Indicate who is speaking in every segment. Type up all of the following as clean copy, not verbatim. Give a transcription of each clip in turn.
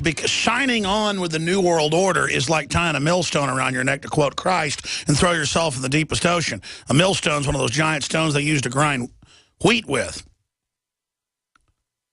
Speaker 1: because signing on with the New World Order is like tying a millstone around your neck, to quote Christ, and throw yourself in the deepest ocean. A millstone's one of those giant stones they use to grind wheat with.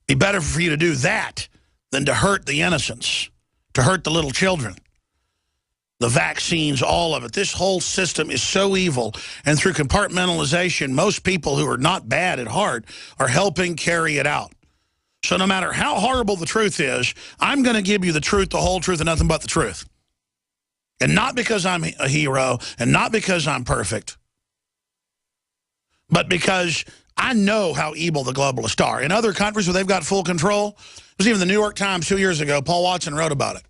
Speaker 1: Be better for you to do that than to hurt the innocents, to hurt the little children. The vaccines, all of it. This whole system is so evil. And through compartmentalization, most people who are not bad at heart are helping carry it out. So no matter how horrible the truth is, I'm going to give you the truth, the whole truth, and nothing but the truth. And not because I'm a hero, and not because I'm perfect, but because I know how evil the globalists are. In other countries where they've got full control, it was even the New York Times 2 years ago, Paul Watson wrote about it.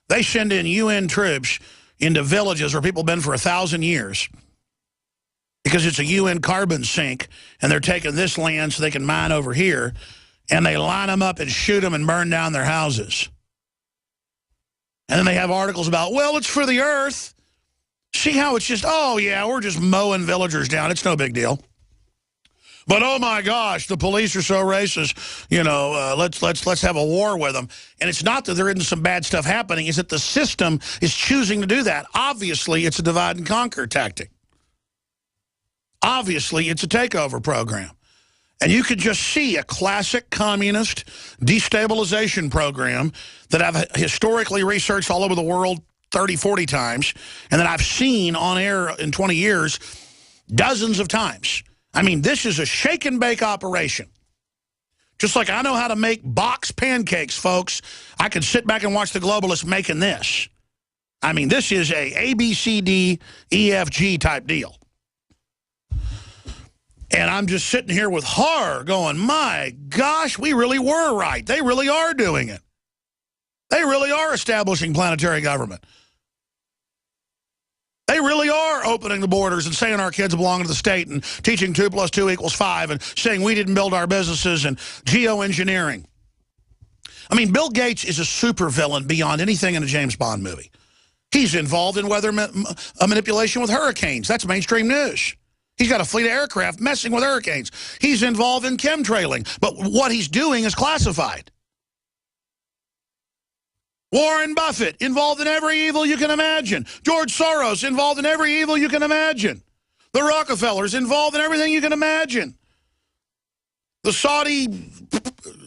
Speaker 1: They send in UN troops into villages where people have been for 1,000 years because it's a UN carbon sink, and they're taking this land so they can mine over here, and they line them up and shoot them and burn down their houses. And then they have articles about, well, it's for the earth. See how it's just, oh, yeah, we're just mowing villagers down. It's no big deal. But, oh, my gosh, the police are so racist, you know, let's have a war with them. And it's not that there isn't some bad stuff happening. It's that the system is choosing to do that. Obviously, it's a divide and conquer tactic. Obviously, it's a takeover program. And you could just see a classic communist destabilization program that I've historically researched all over the world 30, 40 times, and that I've seen on air in 20 years dozens of times. I mean, this is a shake and bake operation. Just like I know how to make box pancakes, folks, I could sit back and watch the globalists making this. I mean, this is a ABCDEFG type deal. And I'm just sitting here with horror going, my gosh, we really were right. They really are doing it. They really are establishing planetary government. They really are opening the borders and saying our kids belong to the state and teaching 2 + 2 = 5 and saying we didn't build our businesses and geoengineering. I mean, Bill Gates is a supervillain beyond anything in a James Bond movie. He's involved in weather manipulation with hurricanes. That's mainstream news. He's got a fleet of aircraft messing with hurricanes. He's involved in chemtrailing, but what he's doing is classified. Warren Buffett, involved in every evil you can imagine. George Soros, involved in every evil you can imagine. The Rockefellers, involved in everything you can imagine. The Saudi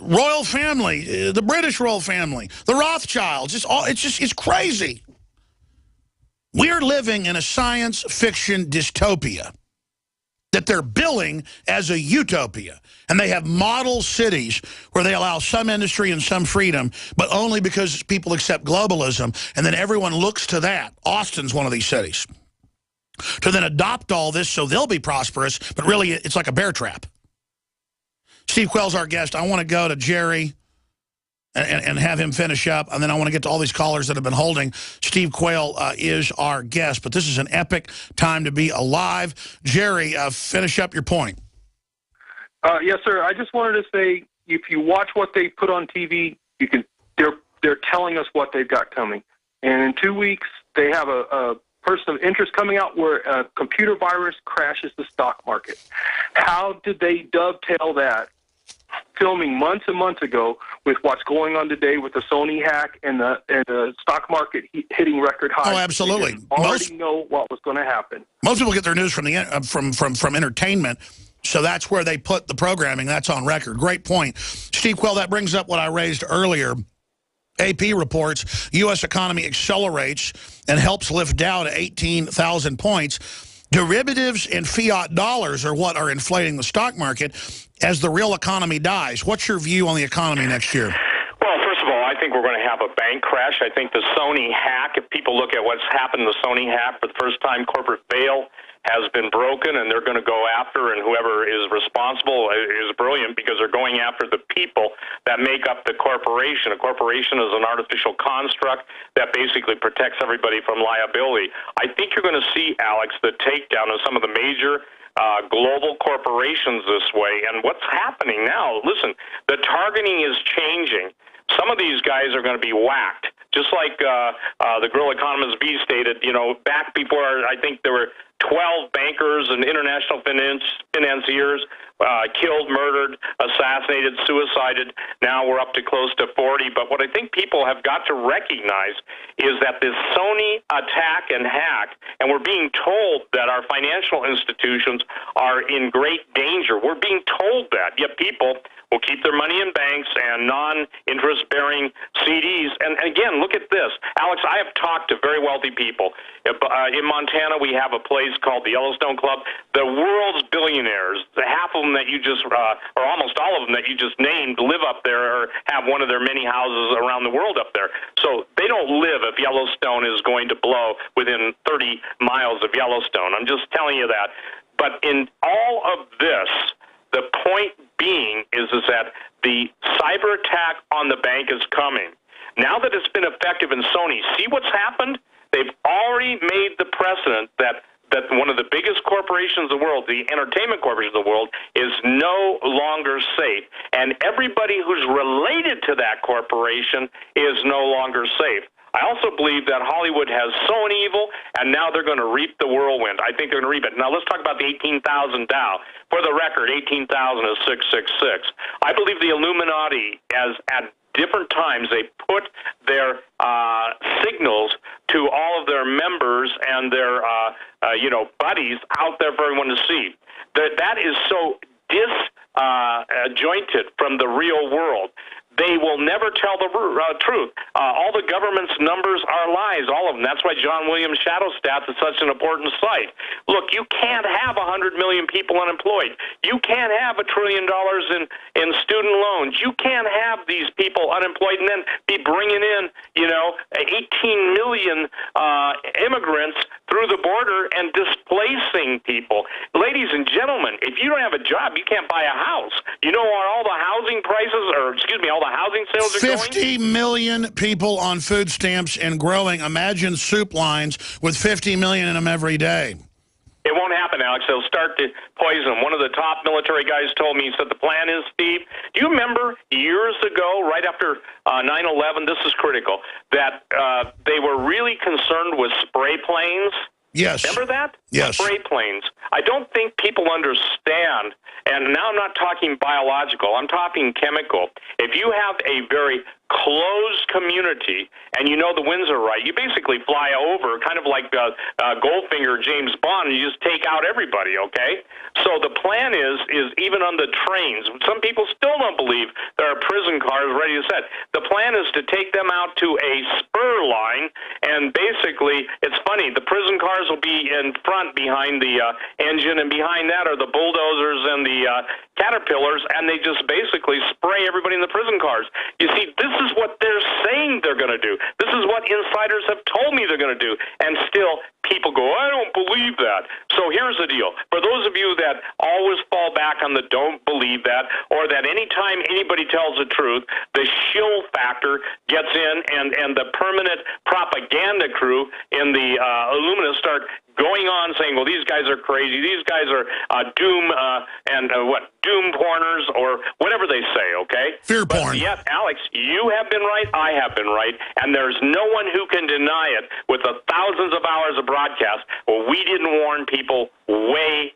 Speaker 1: royal family, the British royal family, the Rothschilds, it's crazy. We're living in a science fiction dystopia that they're billing as a utopia. And they have model cities where they allow some industry and some freedom, but only because people accept globalism. And then everyone looks to that. Austin's one of these cities. To then adopt all this so they'll be prosperous, but really it's like a bear trap. Steve Quayle's our guest. I want to go to Jerry and have him finish up, and then I want to get to all these callers that have been holding. Steve Quayle is our guest, but this is an epic time to be alive. Jerry, finish up your point.
Speaker 2: Yes, sir. I just wanted to say, if you watch what they put on TV, they're telling us what they've got coming. And in 2 weeks, they have a person of interest coming out where a computer virus crashes the stock market. How did they dovetail that, filming months and months ago, with what's going on today with the Sony hack and the stock market hitting record highs?
Speaker 1: Oh, absolutely.
Speaker 2: They already know what was going to happen.
Speaker 1: Most people get their news from from entertainment, so that's where they put the programming. That's on record. Great point. Steve Quayle, that brings up what I raised earlier. AP reports U.S. economy accelerates and helps lift Dow to 18,000 points. Derivatives and fiat dollars are what are inflating the stock market as the real economy dies. What's your view on the economy next year?
Speaker 3: Well, first of all, I think we're going to have a bank crash. I think the Sony hack, if people look at what's happened to the Sony hack, for the first time, corporate veil has been broken, and they're going to go after, and whoever is responsible is brilliant, because they're going after the people that make up the corporation. A corporation is an artificial construct that basically protects everybody from liability. I think you're going to see, Alex, the takedown of some of the major global corporations this way. And what's happening now, listen, the targeting is changing. Some of these guys are going to be whacked. Just like the Grill Economist B stated, back before, I think there were 12 bankers and international financiers killed, murdered, assassinated, suicided. Now we're up to close to 40. But what I think people have got to recognize is that this Sony attack and hack, and we're being told that our financial institutions are in great danger. We're being told that, yet people will keep their money in banks and non-interest-bearing CDs. And again, look at this. Alex, I have talked to very wealthy people. In Montana, we have a place called the Yellowstone Club. The world's billionaires, half of them that you just, or almost all of them that you just named, live up there or have one of their many houses around the world up there. So they don't live if Yellowstone is going to blow within 30 miles of Yellowstone. I'm just telling you that. But in all of this, the point being is that the cyber attack on the bank is coming. Now that it's been effective in Sony, see what's happened? They've already made the precedent that one of the biggest corporations in the world, the entertainment corporation of the world, is no longer safe. And everybody who's related to that corporation is no longer safe. I also believe that Hollywood has sown evil, and now they're going to reap the whirlwind. I think they're going to reap it. Now, let's talk about the 18,000 Dow. For the record, 18,000 is 666. I believe the Illuminati, as at different times, they put their signals to all of their members and their buddies out there for everyone to see. That is so disjointed from the real world. They will never tell the truth. All the government's numbers are lies, all of them. That's why John Williams' Shadow Stats is such an important site. Look, you can't have 100 million people unemployed. You can't have $1 trillion in student loans. You can't have these people unemployed and then be bringing in, 18 million immigrants through the border and displacing people. Ladies and gentlemen, if you don't have a job, you can't buy a house. You know what all the housing prices, all the housing sales are going?
Speaker 1: 50 million people on food stamps and growing. Imagine soup lines with 50 million in them every day.
Speaker 3: It won't happen, Alex. They'll start to poison them. One of the top military guys told me, he said, the plan is, Steve, do you remember years ago, right after 9/11, this is critical, that they were really concerned with spray planes?
Speaker 1: Yes.
Speaker 3: Remember that?
Speaker 1: Yes.
Speaker 3: Spray planes. I don't think people understand, and now I'm not talking biological, I'm talking chemical. If you have a very closed community and you know the winds are right, you basically fly over, kind of like Goldfinger, James Bond, and you just take out everybody, okay? So the plan is even on the trains, some people still don't believe there are prison cars ready to set. The plan is to take them out to a spur line, and basically, it's funny, the prison cars will be in front behind the engine, and behind that are the bulldozers and the caterpillars, and they just basically spray everybody in the prison cars. You see, this is what they're saying they're going to do. This is what insiders have told me they're going to do. And still, people go, I don't believe that. So here's the deal. For those of you that always fall back on the don't believe that, or that anytime anybody tells the truth, the shill factor gets in, and the permanent propaganda crew in the Illumina start going on saying, well, these guys are crazy, these guys are doom porners, or whatever they say, okay?
Speaker 1: Fear porn.
Speaker 3: Yes, Alex, you have been right, I have been right, and there's no one who can deny it with the thousands of hours of broadcast. Well, we didn't warn people way,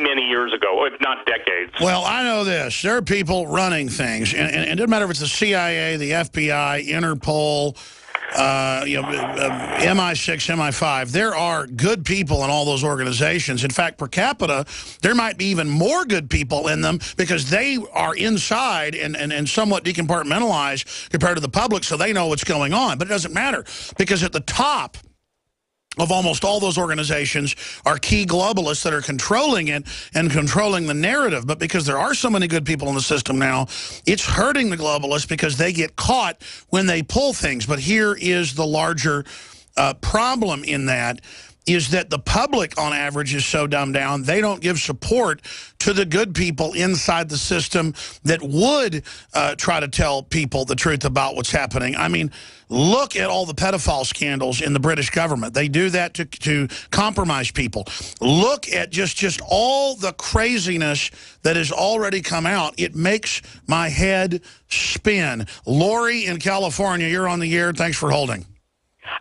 Speaker 3: many years ago, if not decades.
Speaker 1: Well, I know this. There are people running things, and it doesn't matter if it's the CIA, the FBI, Interpol, MI6, MI5. There are good people in all those organizations. In fact, per capita, there might be even more good people in them because they are inside and somewhat decompartmentalized compared to the public, so they know what's going on. But it doesn't matter because at the top of almost all those organizations are key globalists that are controlling it and controlling the narrative. But because there are so many good people in the system now, it's hurting the globalists because they get caught when they pull things. But here is the larger problem in that, is that the public, on average, is so dumbed down, they don't give support to the good people inside the system that would try to tell people the truth about what's happening. I mean, look at all the pedophile scandals in the British government. They do that to compromise people. Look at just all the craziness that has already come out. It makes my head spin. Lori in California, you're on the air. Thanks for holding.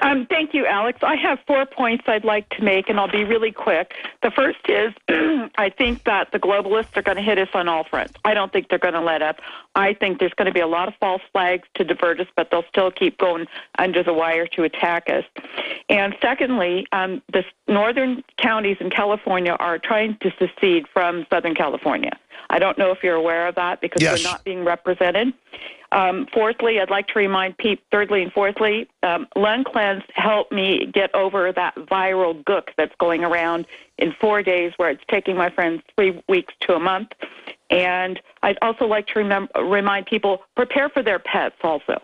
Speaker 4: Thank you, Alex. I have 4 points I'd like to make, and I'll be really quick. The first is I think that the globalists are going to hit us on all fronts. I don't think they're going to let up. I think there's going to be a lot of false flags to divert us, but they'll still keep going under the wire to attack us. And secondly, the northern counties in California are trying to secede from Southern California. I don't know if you're aware of that because
Speaker 1: Yes.
Speaker 4: we're not being represented. Fourthly, I'd like to remind people, thirdly and fourthly, Lung Cleanse helped me get over that viral gook that's going around in 4 days where it's taking my friends 3 weeks to a month. And I'd also like to remind people, prepare for their pets also.